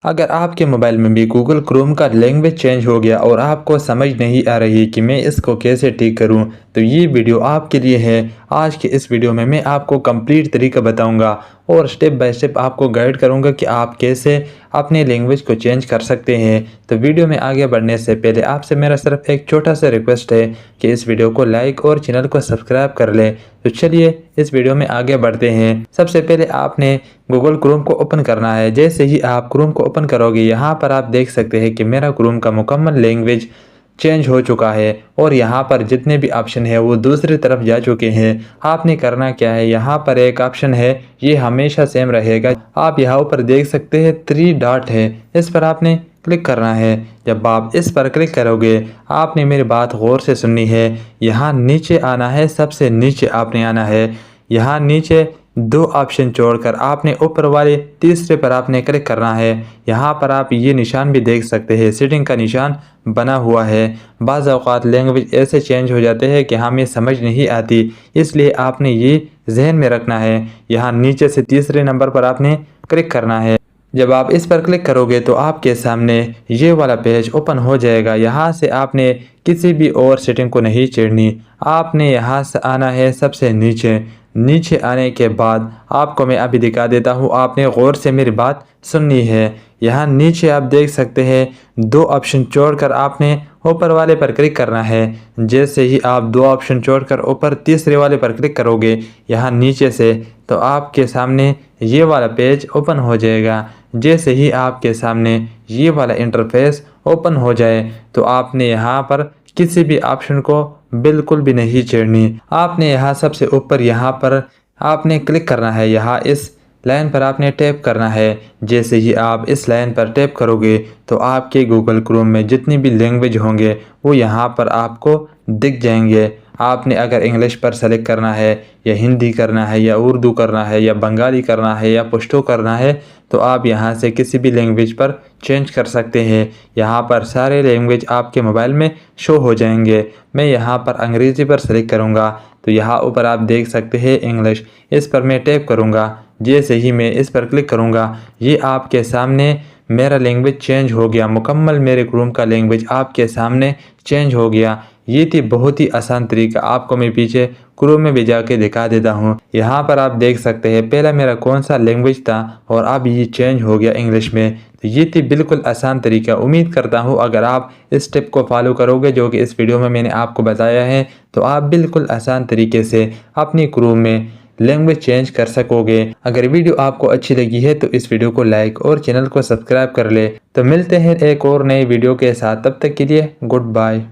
अगर आपके मोबाइल में भी गूगल क्रोम का लैंग्वेज चेंज हो गया और आपको समझ नहीं आ रही कि मैं इसको कैसे ठीक करूं, तो ये वीडियो आपके लिए है। आज के इस वीडियो में मैं आपको कंप्लीट तरीका बताऊंगा और स्टेप बाय स्टेप आपको गाइड करूंगा कि आप कैसे अपने लैंग्वेज को चेंज कर सकते हैं। तो वीडियो में आगे बढ़ने से पहले आपसे मेरा सिर्फ एक छोटा सा रिक्वेस्ट है कि इस वीडियो को लाइक और चैनल को सब्सक्राइब कर लें। तो चलिए इस वीडियो में आगे बढ़ते हैं। सबसे पहले आपने गूगल क्रोम को ओपन करना है। जैसे ही आप क्रोम को ओपन करोगे, यहाँ पर आप देख सकते हैं कि मेरा क्रोम का मुकम्मल लैंग्वेज चेंज हो चुका है और यहाँ पर जितने भी ऑप्शन है वो दूसरी तरफ जा चुके हैं। आपने करना क्या है, यहाँ पर एक ऑप्शन है, ये हमेशा सेम रहेगा। आप यहाँ ऊपर देख सकते हैं 3 डॉट है, इस पर आपने क्लिक करना है। जब आप इस पर क्लिक करोगे, आपने मेरी बात गौर से सुननी है। यहाँ नीचे आना है, सबसे नीचे आपने आना है। यहाँ नीचे 2 ऑप्शन छोड़कर आपने ऊपर वाले तीसरे पर आपने क्लिक करना है। यहाँ पर आप ये निशान भी देख सकते हैं, सेटिंग का निशान बना हुआ है। बाज़ औक़ात लैंग्वेज ऐसे चेंज हो जाते हैं कि हमें समझ नहीं आती, इसलिए आपने ये जहन में रखना है। यहाँ नीचे से तीसरे नंबर पर आपने क्लिक करना है। जब आप इस पर क्लिक करोगे तो आपके सामने ये वाला पेज ओपन हो जाएगा। यहाँ से आपने किसी भी और सेटिंग को नहीं छेड़नी, आपने यहाँ से आना है सबसे नीचे। नीचे आने के बाद आपको मैं अभी दिखा देता हूँ, आपने गौर से मेरी बात सुननी है। यहाँ नीचे आप देख सकते हैं 2 ऑप्शन छोड़कर आपने ऊपर वाले पर क्लिक करना है। जैसे ही आप 2 ऑप्शन छोड़कर ऊपर तीसरे वाले पर क्लिक करोगे यहाँ नीचे से, तो आपके सामने ये वाला पेज ओपन हो जाएगा। जैसे ही आपके सामने ये वाला इंटरफेस ओपन हो जाए, तो आपने यहाँ पर किसी भी ऑप्शन को बिल्कुल भी नहीं छेड़नी। आपने यहाँ सबसे ऊपर यहाँ पर आपने क्लिक करना है। यहाँ इस लाइन पर आपने टैप करना है। जैसे ही आप इस लाइन पर टैप करोगे तो आपके गूगल क्रोम में जितनी भी लैंग्वेज होंगे वो यहाँ पर आपको दिख जाएंगे। आपने अगर इंग्लिश पर सेलेक्ट करना है या हिंदी करना है या उर्दू करना है या बंगाली करना है या पश्तो करना है, तो आप यहाँ से किसी भी लैंग्वेज पर चेंज कर सकते हैं। यहाँ पर सारे लैंग्वेज आपके मोबाइल में शो हो जाएंगे। मैं यहाँ पर अंग्रेज़ी पर सेलेक्ट करूँगा, तो यहाँ ऊपर आप देख सकते हैं इंग्लिश, इस पर मैं टैप करूँगा। जैसे ही मैं इस पर क्लिक करूँगा, ये आपके सामने मेरा लैंग्वेज चेंज हो गया। मुकम्मल मेरे क्रोम का लैंग्वेज आपके सामने चेंज हो गया। ये थी बहुत ही आसान तरीका, आपको मैं पीछे क्रोम में भी जाके दिखा देता हूँ। यहाँ पर आप देख सकते हैं पहला मेरा कौन सा लैंग्वेज था और अब ये चेंज हो गया इंग्लिश में। तो ये थी बिल्कुल आसान तरीका। उम्मीद करता हूँ अगर आप इस स्टेप को फॉलो करोगे जो कि इस वीडियो में मैंने आपको बताया है, तो आप बिल्कुल आसान तरीके से अपनी क्रोम में लैंग्वेज चेंज कर सकोगे। अगर वीडियो आपको अच्छी लगी है तो इस वीडियो को लाइक और चैनल को सब्सक्राइब कर ले। तो मिलते हैं एक और नई वीडियो के साथ, तब तक के लिए गुड बाय।